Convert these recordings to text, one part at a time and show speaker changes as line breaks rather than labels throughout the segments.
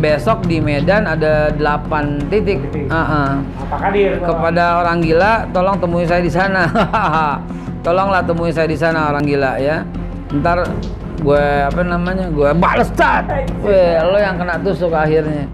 Besok di Medan ada 8 titik.
Pak Kadir.
Kepada orang gila, tolong temui saya di sana. Tolonglah temui saya di sana orang gila ya. Ntar gue gue bales tat. Lo yang kena tusuk akhirnya.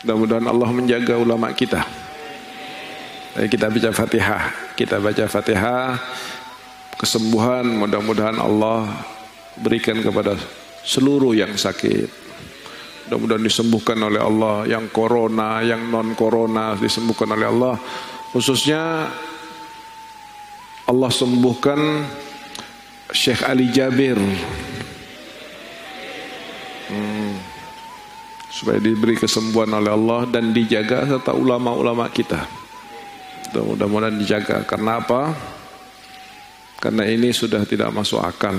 Mudah-mudahan Allah menjaga ulama kita. Kita baca Fatihah, kesembuhan mudah-mudahan Allah berikan kepada seluruh yang sakit. Mudah-mudahan disembuhkan oleh Allah, yang corona, yang non corona disembuhkan oleh Allah. Khususnya Allah sembuhkan Syekh Ali Jabir. Supaya diberi kesembuhan oleh Allah dan dijaga serta ulama-ulama kita. Mudah-mudahan dijaga. Karena apa? Karena ini sudah tidak masuk akal.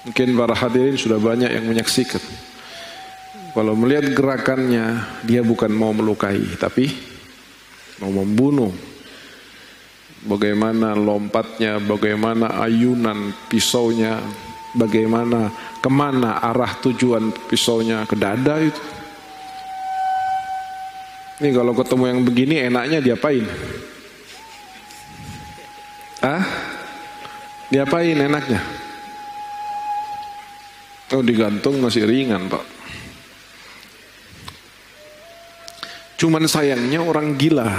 Mungkin para hadirin sudah banyak yang menyaksikan. Kalau melihat gerakannya, dia bukan mau melukai, tapi mau membunuh. Bagaimana lompatnya, bagaimana ayunan pisaunya, bagaimana kemana arah tujuan pisaunya, ke dada itu. Ini kalau ketemu yang begini enaknya diapain? Diapain enaknya? Oh, digantung masih ringan, Pak. Cuman sayangnya orang gila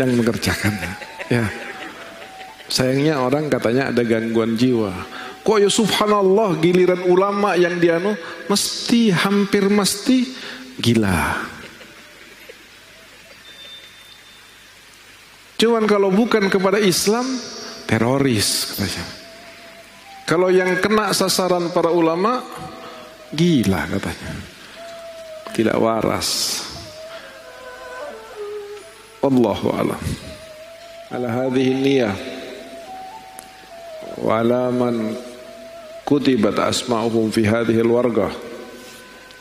yang mengerjakannya. Ya. Sayangnya orang katanya ada gangguan jiwa. Kok ya subhanallah, giliran ulama yang dianu hampir mesti gila. Cuman kalau bukan kepada Islam, teroris katanya. Kalau yang kena sasaran para ulama, gila katanya. Tidak waras. Wallahu a'lam. Ala hadhihi niyah wa ala man kutibat asma'uhum fi hadhihi al-warqah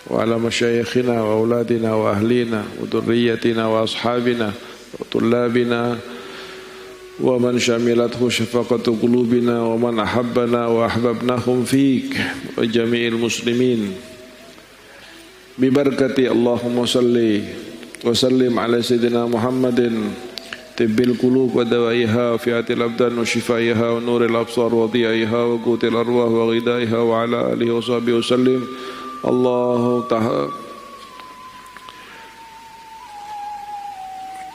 wa ala masyayikhina wa auladina wa ahlina wa dhurriyyatina wa ashabina wa tullabina wa man syamilathu syafaqatu qulubina wa man ahabbana wa ahbabnahum fik wa jami'il muslimin bi barakati Allahumma salli wa sallim ala sayyidina Muhammadin tibbil qulub wa dawaiha fiatil abdan wa shifaiha wa nuril absar wa dhiyaiha wa qutil arwah wa ghidaiha wa ala alihi wa sahbihi wa sallim. Allahu ta'ala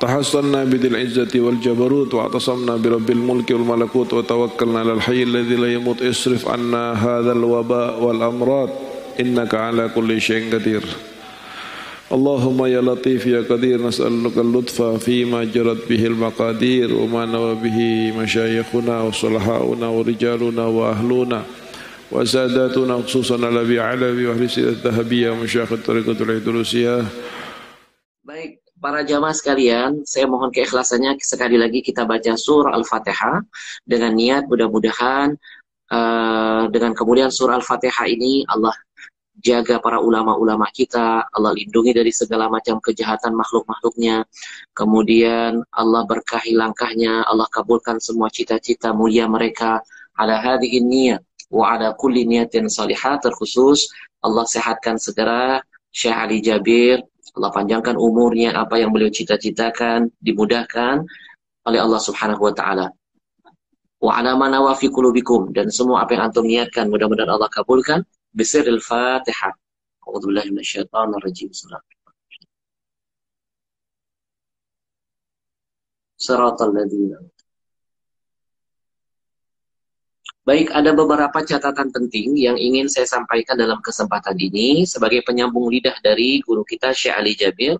tahassanna bidil izzati wal jabarut wa atasamna bi rabbil mulki wal malakut wa tawakkalna alal hayy alladhi la yamut isrif anna hadzal waba wal amrad innaka ala kulli syai'in qadir. Allahumma ya latif ya qadir nas'aluka al-lutfa fima jarat bihil maqadir wa ma nawa bihi masyayikhuna wa sulahauna wa rijaluna wa ahluna wa sadatuna khususan ala bi'alabi wa ahli sidat dahabiyah masyayikh tariqatul idrusiyah.
Baik, para jamaah sekalian, saya mohon keikhlasannya sekali lagi kita baca surah Al-Fatihah dengan niat mudah-mudahan dengan kemudian surah Al-Fatihah ini Allah jaga para ulama-ulama kita, Allah lindungi dari segala macam kejahatan makhluk-makhluknya, kemudian Allah berkahi langkahnya, Allah kabulkan semua cita-cita mulia mereka, ala hadhihi niyat wa ala kulli niyatin salihah. Terkhusus Allah sehatkan segera Syekh Ali Jabir, Allah panjangkan umurnya, apa yang beliau cita-citakan dimudahkan oleh Allah Subhanahu wa taala. Wa ala ma nawa fi qulubikum, dan semua apa yang antum niatkan mudah-mudahan Allah kabulkan. Bisiril Fatihah. A'udzubillahi minasyaitonirrajim. Shiratal ladzina. Baik, ada beberapa catatan penting yang ingin saya sampaikan dalam kesempatan ini sebagai penyambung lidah dari guru kita Syekh Ali Jabir.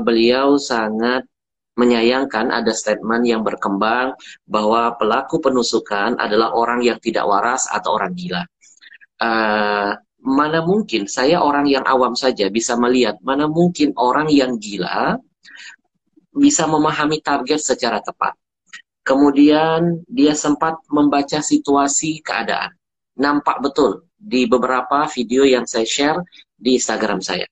Beliau sangat menyayangkan ada statement yang berkembang bahwa pelaku penusukan adalah orang yang tidak waras atau orang gila. Mana mungkin saya orang yang awam saja bisa melihat, mana mungkin orang yang gila bisa memahami target secara tepat. Kemudian dia sempat membaca situasi keadaan. Nampak betul di beberapa video yang saya share di Instagram saya.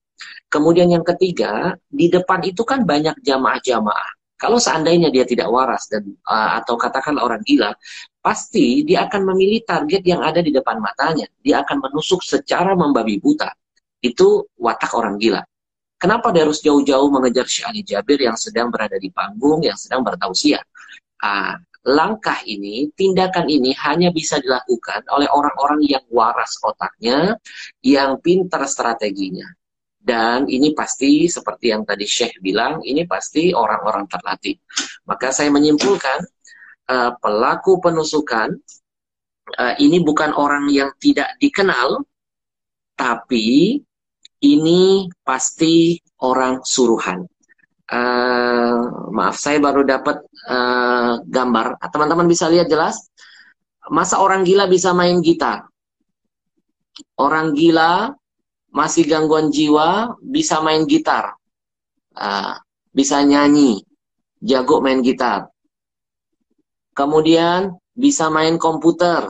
Kemudian yang ketiga, di depan itu kan banyak jamaah-jamaah. Kalau seandainya dia tidak waras dan atau katakanlah orang gila, pasti dia akan memilih target yang ada di depan matanya. Dia akan menusuk secara membabi buta. Itu watak orang gila. Kenapa dia harus jauh-jauh mengejar Syekh Ali Jabir yang sedang berada di panggung, yang sedang bertausiah? Langkah ini, tindakan ini hanya bisa dilakukan oleh orang-orang yang waras otaknya, yang pintar strateginya. Dan ini pasti seperti yang tadi Syekh bilang, ini pasti orang-orang terlatih. Maka saya menyimpulkan, pelaku penusukan ini bukan orang yang tidak dikenal, tapi ini pasti orang suruhan. Maaf, saya baru dapat gambar. Teman-teman bisa lihat jelas? Masa orang gila bisa main gitar? Orang gila masih gangguan jiwa bisa main gitar, bisa nyanyi, jago main gitar. Kemudian bisa main komputer.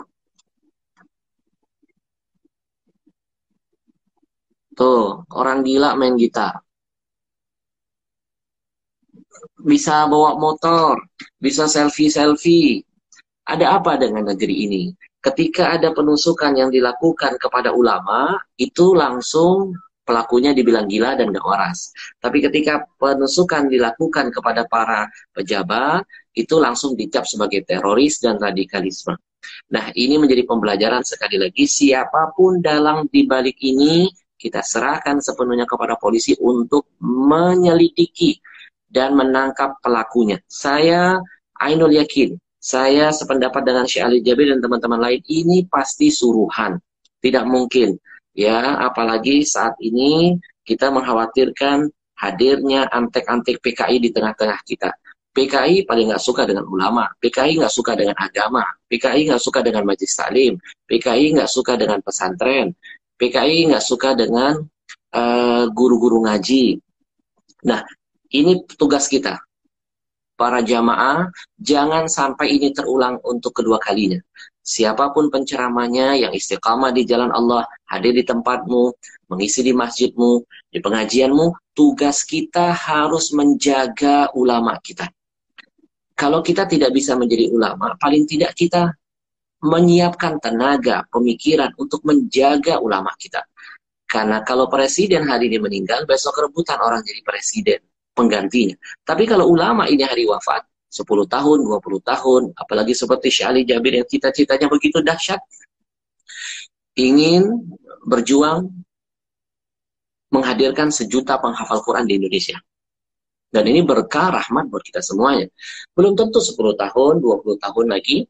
Tuh, orang gila main gitar. Bisa bawa motor, bisa selfie-selfie. Ada apa dengan negeri ini? Ketika ada penusukan yang dilakukan kepada ulama, itu langsung pelakunya dibilang gila dan gak waras. Tapi ketika penusukan dilakukan kepada para pejabat, itu langsung dicap sebagai teroris dan radikalisme. Nah, ini menjadi pembelajaran sekali lagi, siapapun dalang dibalik ini, kita serahkan sepenuhnya kepada polisi untuk menyelidiki dan menangkap pelakunya. Saya ainul yakin, saya sependapat dengan Syekh Ali Jabir dan teman-teman lain, ini pasti suruhan. Tidak mungkin. Ya, apalagi saat ini kita mengkhawatirkan hadirnya antek-antek PKI di tengah-tengah kita. PKI paling nggak suka dengan ulama, PKI nggak suka dengan agama, PKI nggak suka dengan majelis taklim, PKI nggak suka dengan pesantren, PKI nggak suka dengan guru-guru ngaji. Nah, ini tugas kita. Para jamaah, jangan sampai ini terulang untuk kedua kalinya. Siapapun penceramahnya yang istiqamah di jalan Allah, hadir di tempatmu, mengisi di masjidmu, di pengajianmu, tugas kita harus menjaga ulama kita. Kalau kita tidak bisa menjadi ulama, paling tidak kita menyiapkan tenaga, pemikiran untuk menjaga ulama kita. Karena kalau presiden hari ini meninggal, besok rebutan orang jadi presiden, penggantinya. Tapi kalau ulama ini hari wafat, 10 tahun, 20 tahun, apalagi seperti Syekh Ali Jabir yang cita-citanya begitu dahsyat, ingin berjuang menghadirkan 1 juta penghafal Quran di Indonesia. Dan ini berkah rahmat buat kita semuanya. Belum tentu 10 tahun, 20 tahun lagi,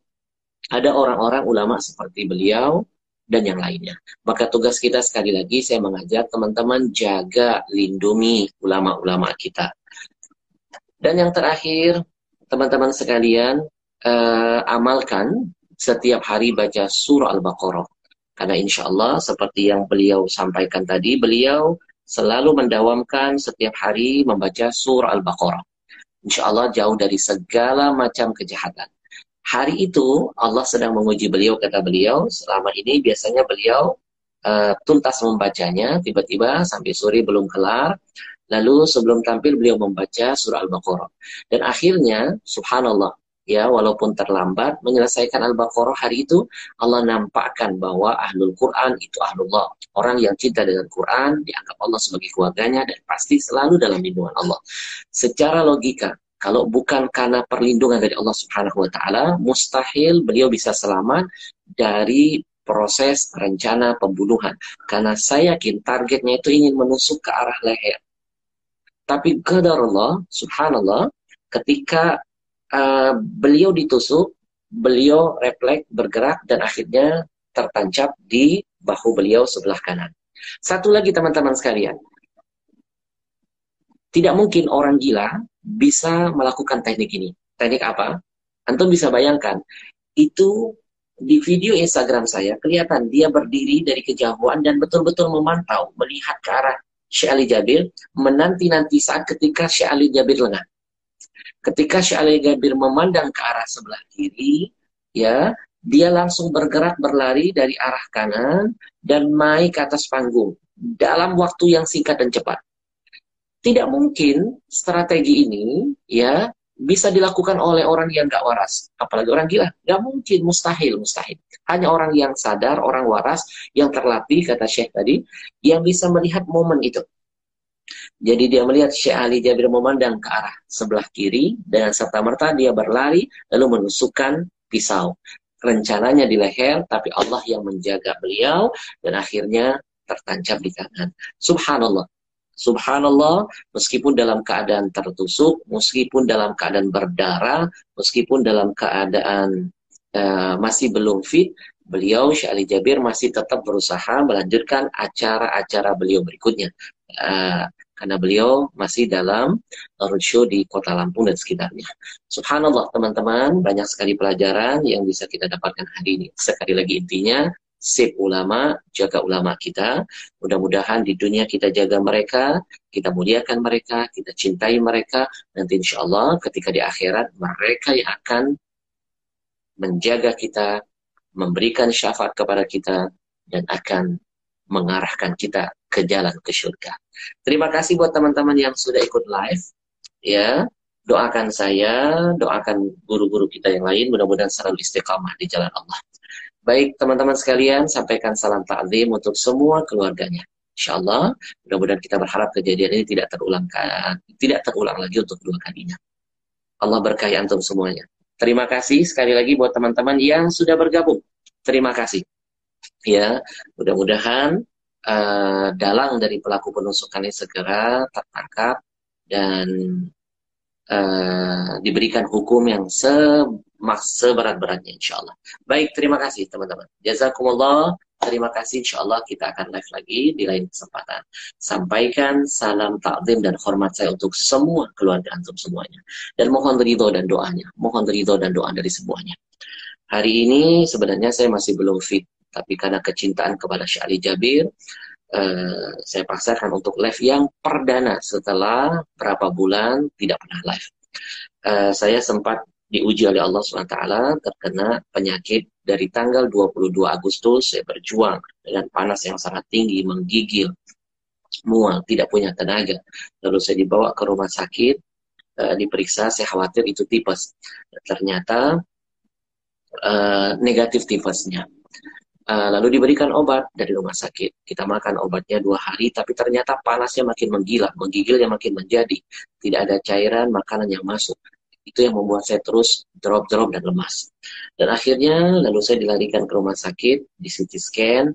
ada orang-orang ulama seperti beliau dan yang lainnya. Maka tugas kita sekali lagi, saya mengajak teman-teman jaga, lindungi ulama-ulama kita. Dan yang terakhir, teman-teman sekalian, amalkan setiap hari baca surah Al-Baqarah. Karena insya Allah, seperti yang beliau sampaikan tadi, beliau selalu mendawamkan setiap hari membaca surah Al-Baqarah. Insya Allah jauh dari segala macam kejahatan. Hari itu Allah sedang menguji beliau, kata beliau, selama ini biasanya beliau tuntas membacanya, tiba-tiba sampai sore belum kelar, lalu sebelum tampil beliau membaca surah Al-Baqarah. Dan akhirnya, subhanallah, ya walaupun terlambat, menyelesaikan Al-Baqarah hari itu, Allah nampakkan bahwa ahlul Quran itu ahlullah. Orang yang cinta dengan Quran, dianggap Allah sebagai keluarganya, dan pasti selalu dalam lindungan Allah. Secara logika, kalau bukan karena perlindungan dari Allah Subhanahu wa Ta'ala, mustahil beliau bisa selamat dari proses rencana pembunuhan. Karena saya yakin targetnya itu ingin menusuk ke arah leher. Tapi qadarullah, subhanallah, ketika beliau ditusuk, beliau refleks bergerak dan akhirnya tertancap di bahu beliau sebelah kanan. Satu lagi teman-teman sekalian, tidak mungkin orang gila bisa melakukan teknik ini. Teknik apa? Antum bisa bayangkan, itu di video Instagram saya kelihatan dia berdiri dari kejauhan dan betul-betul memantau, melihat ke arah Syekh Ali Jabir, menanti-nanti saat ketika Syekh Ali Jabir lengah. Ketika Syekh Ali Jabir memandang ke arah sebelah kiri, ya, dia langsung bergerak berlari dari arah kanan dan naik ke atas panggung dalam waktu yang singkat dan cepat. Tidak mungkin strategi ini, ya, bisa dilakukan oleh orang yang gak waras, apalagi orang gila. Gak mungkin, mustahil. Hanya orang yang sadar, orang waras, yang terlatih, kata Syekh tadi, yang bisa melihat momen itu. Jadi dia melihat Syekh Ali Jabir memandang ke arah sebelah kiri, dengan serta-merta dia berlari, lalu menusukkan pisau. Rencananya di leher, tapi Allah yang menjaga beliau, dan akhirnya tertancap di kanan. Subhanallah. Subhanallah, meskipun dalam keadaan tertusuk, meskipun dalam keadaan berdarah, meskipun dalam keadaan masih belum fit, beliau Syekh Ali Jabir masih tetap berusaha melanjutkan acara-acara beliau berikutnya. Karena beliau masih dalam roadshow di Kota Lampung dan sekitarnya. Subhanallah teman-teman, banyak sekali pelajaran yang bisa kita dapatkan hari ini. Sekali lagi intinya, save ulama, jaga ulama kita. Mudah-mudahan di dunia kita jaga mereka, kita muliakan mereka, kita cintai mereka. Nanti insya Allah ketika di akhirat mereka yang akan menjaga kita, memberikan syafaat kepada kita, dan akan mengarahkan kita ke jalan ke surga. Terima kasih buat teman-teman yang sudah ikut live. Ya, doakan saya, doakan guru-guru kita yang lain, mudah-mudahan selalu istiqamah di jalan Allah. Baik teman-teman sekalian, sampaikan salam ta'zim untuk semua keluarganya. InsyaAllah, mudah-mudahan kita berharap kejadian ini tidak terulang lagi untuk kedua kalinya. Allah berkahi antum semuanya. Terima kasih sekali lagi buat teman-teman yang sudah bergabung. Terima kasih. Ya, mudah-mudahan dalang dari pelaku penusukan ini segera tertangkap dan diberikan hukum yang seberat-beratnya insya Allah. Baik, terima kasih teman-teman. Jazakumullah. Terima kasih, insya Allah kita akan live lagi di lain kesempatan. Sampaikan salam takzim dan hormat saya untuk semua keluarga antum semuanya. Dan mohon ridho dan doanya. Mohon ridho dan doa dari semuanya. Hari ini sebenarnya saya masih belum fit. Tapi karena kecintaan kepada Syekh Ali Jabir, saya paksakan untuk live yang perdana setelah berapa bulan tidak pernah live. Saya sempat diuji oleh Allah SWT terkena penyakit dari tanggal 22 Agustus. Saya berjuang dengan panas yang sangat tinggi, menggigil, mual, tidak punya tenaga. Lalu saya dibawa ke rumah sakit, diperiksa, saya khawatir itu tipes. Ternyata negatif tipesnya. Lalu diberikan obat dari rumah sakit. Kita makan obatnya 2 hari, tapi ternyata panasnya makin menggila, menggigilnya makin menjadi. Tidak ada cairan makanan yang masuk. Itu yang membuat saya terus drop-drop dan lemas. Dan akhirnya lalu saya dilarikan ke rumah sakit, di CT scan,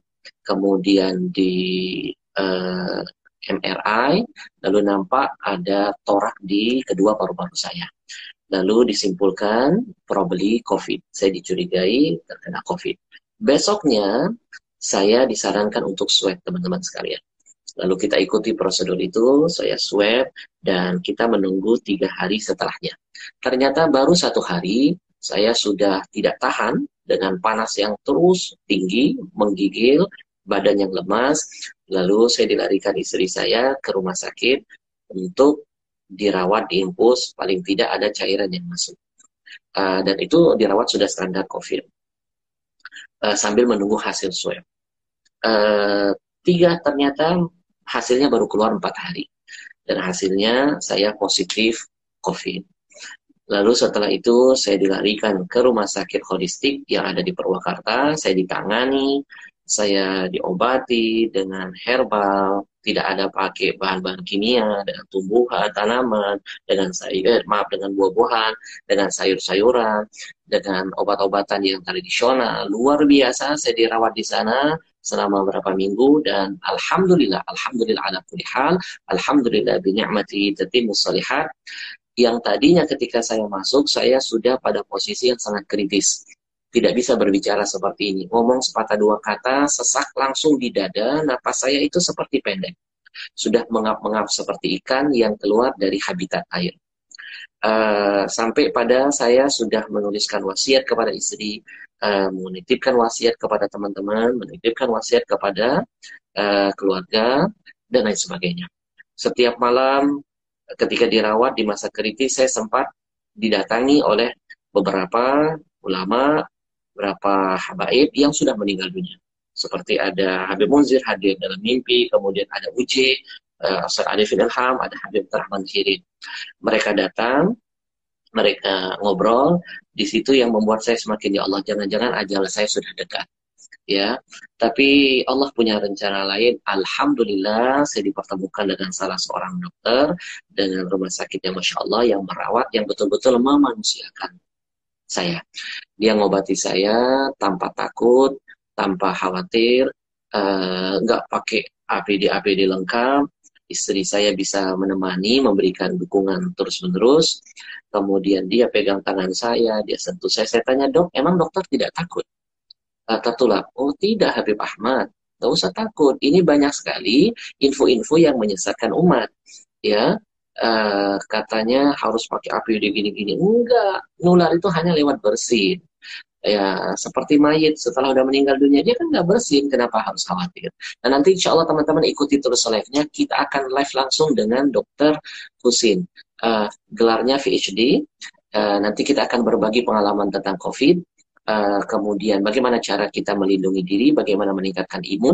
kemudian di MRI, lalu nampak ada torak di kedua paru-paru saya. Lalu disimpulkan probably COVID. Saya dicurigai terkena COVID. Besoknya saya disarankan untuk swab teman-teman sekalian. Lalu kita ikuti prosedur itu, saya swab, dan kita menunggu 3 hari setelahnya. Ternyata baru 1 hari, saya sudah tidak tahan dengan panas yang terus tinggi, menggigil, badan yang lemas. Lalu saya dilarikan istri saya ke rumah sakit untuk dirawat, diinfus, paling tidak ada cairan yang masuk. Dan itu dirawat sudah standar COVID. Sambil menunggu hasil swab. 3 ternyata hasilnya baru keluar 4 hari. Dan hasilnya saya positif COVID. Lalu setelah itu saya dilarikan ke rumah sakit holistik yang ada di Purwakarta. Saya ditangani, saya diobati dengan herbal, tidak ada pakai bahan-bahan kimia, dengan tumbuhan, tanaman, dengan dengan buah-buahan, dengan sayur-sayuran, dengan obat-obatan yang tradisional. Luar biasa, saya dirawat di sana selama beberapa minggu dan alhamdulillah ala kulli hal, alhamdulillah bi ni'mati tatimmus shalihat. Yang tadinya ketika saya masuk, saya sudah pada posisi yang sangat kritis. Tidak bisa berbicara seperti ini. Ngomong sepatah dua kata, sesak langsung di dada, napas saya itu seperti pendek. Sudah mengap-mengap seperti ikan yang keluar dari habitat air. Sampai pada saya sudah menuliskan wasiat kepada istri, menitipkan wasiat kepada teman-teman, menitipkan wasiat kepada keluarga, dan lain sebagainya. Setiap malam ketika dirawat di masa kritis, saya sempat didatangi oleh beberapa ulama, beberapa habaib yang sudah meninggal dunia. Seperti ada Habib Munzir hadir dalam mimpi, kemudian ada UJ, Ustaz Arifin Ilham, ada Habib Rahman Khirin. Mereka datang, mereka ngobrol, di situ yang membuat saya semakin, ya Allah, jangan-jangan ajal saya sudah dekat. Ya, tapi Allah punya rencana lain. Alhamdulillah, saya dipertemukan dengan salah seorang dokter dengan rumah sakit yang Masya Allah yang merawat, yang betul-betul memanusiakan saya. Dia ngobati saya tanpa takut, tanpa khawatir, nggak pakai APD lengkap. Istri saya bisa menemani, memberikan dukungan terus-menerus. Kemudian dia pegang tangan saya, dia sentuh saya. Saya tanya, dok, emang dokter tidak takut? Tertulak, oh tidak Habib Ahmad, nggak usah takut. Ini banyak sekali info-info yang menyesatkan umat. Ya, katanya harus pakai APD gini-gini. Enggak, nular itu hanya lewat bersin. Ya, seperti mayit setelah udah meninggal dunia, dia kan nggak bersin, kenapa harus khawatir? Nah, nanti insya Allah teman-teman ikuti terus live-nya. Kita akan live langsung dengan Dr. Husin. Gelarnya PhD. Nanti kita akan berbagi pengalaman tentang COVID. Kemudian bagaimana cara kita melindungi diri, bagaimana meningkatkan imun,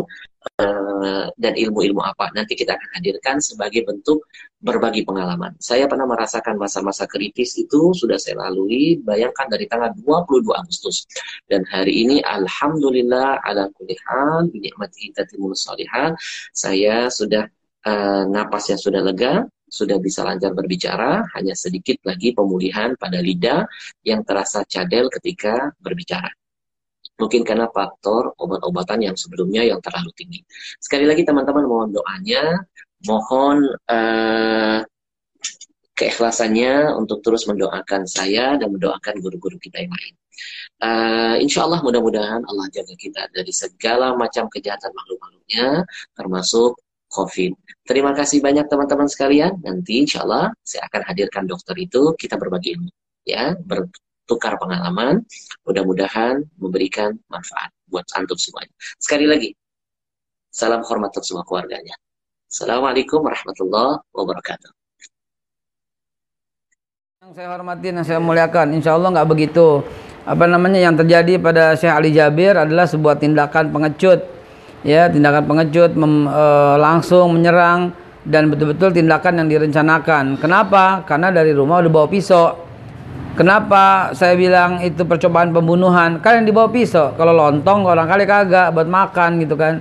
dan ilmu-ilmu apa. Nanti kita akan hadirkan sebagai bentuk berbagi pengalaman. Saya pernah merasakan masa-masa kritis itu sudah saya lalui, bayangkan dari tanggal 22 Agustus. Dan hari ini alhamdulillah ala kulli hal bi ni'mati tatimmus shalihat, saya sudah napasnya sudah lega, sudah bisa lancar berbicara, hanya sedikit lagi pemulihan pada lidah yang terasa cadel ketika berbicara. Mungkin karena faktor obat-obatan yang sebelumnya yang terlalu tinggi. Sekali lagi teman-teman mohon doanya, mohon keikhlasannya untuk terus mendoakan saya dan mendoakan guru-guru kita yang lain. Insya Allah mudah-mudahan Allah jaga kita dari segala macam kejahatan makhluk-makhluknya, termasuk COVID. Terima kasih banyak teman-teman sekalian. Nanti insya Allah saya akan hadirkan dokter itu, kita berbagi ilmu, ya, bertukar pengalaman. Mudah-mudahan memberikan manfaat buat antum semuanya. Sekali lagi, salam hormat untuk semua keluarganya. Assalamualaikum warahmatullahi wabarakatuh.
Yang saya hormatin, yang saya muliakan, insya Allah nggak begitu. Yang terjadi pada Syekh Ali Jabir adalah sebuah tindakan pengecut. Ya, tindakan pengecut, langsung menyerang, dan betul-betul tindakan yang direncanakan. Kenapa? Karena dari rumah udah bawa pisau. Kenapa saya bilang itu percobaan pembunuhan? Kan yang dibawa pisau. Kalau lontong barangkali kagak buat makan gitu kan.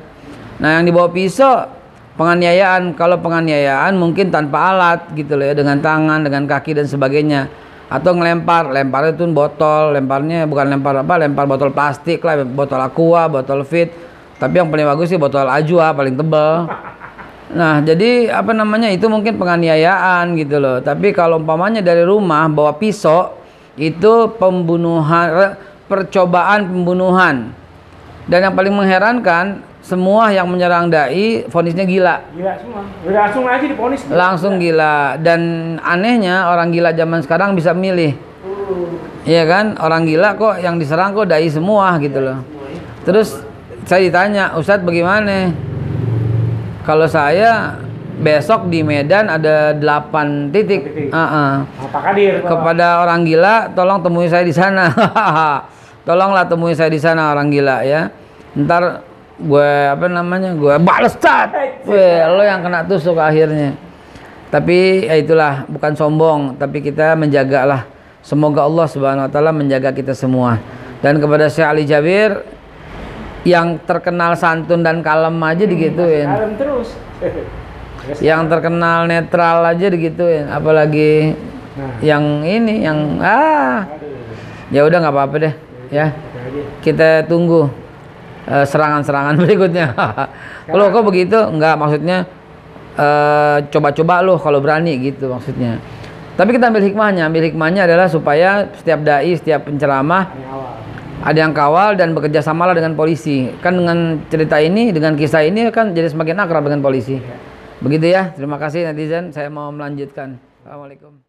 Nah, yang dibawa pisau penganiayaan. Kalau penganiayaan mungkin tanpa alat gitu loh ya, dengan tangan, dengan kaki dan sebagainya. Atau ngelempar itu botol, lemparnya bukan lempar botol plastik lah, botol aqua, botol fit. Tapi yang paling bagus sih botol Ajwa, paling tebal. Nah, jadi itu mungkin penganiayaan gitu loh. Tapi kalau umpamanya dari rumah bawa pisau, itu pembunuhan, percobaan pembunuhan. Dan yang paling mengherankan, semua yang menyerang dai vonisnya gila.
Gila semua. Langsung aja divonis.
Langsung gila. Dan anehnya orang gila zaman sekarang bisa milih. Iya kan? Orang gila kok yang diserang kok dai semua gitu loh. Terus saya ditanya, Ustadz bagaimana? Kalau saya besok di Medan ada 8 titik.
Apakah dir?
Kepada orang gila, tolong temui saya di sana. Tolonglah temui saya di sana orang gila ya. Ntar gue gue balas tat. Lo yang kena tusuk akhirnya. Tapi ya itulah, bukan sombong, tapi kita menjagalah. Semoga Allah Subhanahu wa taala menjaga kita semua. Dan kepada Syekh Ali Jabir yang terkenal santun dan kalem aja digituin.
Kalem terus.
Yang terkenal netral aja digituin, apalagi yang ini yang ya udah nggak apa-apa deh ya. Kita tunggu serangan-serangan berikutnya. Kalau kok begitu nggak, maksudnya coba-coba loh kalau berani gitu maksudnya. Tapi kita ambil hikmahnya adalah supaya setiap dai, setiap penceramah ada yang kawal dan bekerja samalah dengan polisi. Kan dengan cerita ini, dengan kisah ini kan jadi semakin akrab dengan polisi. Begitu ya. Terima kasih netizen. Saya mau melanjutkan. Assalamualaikum.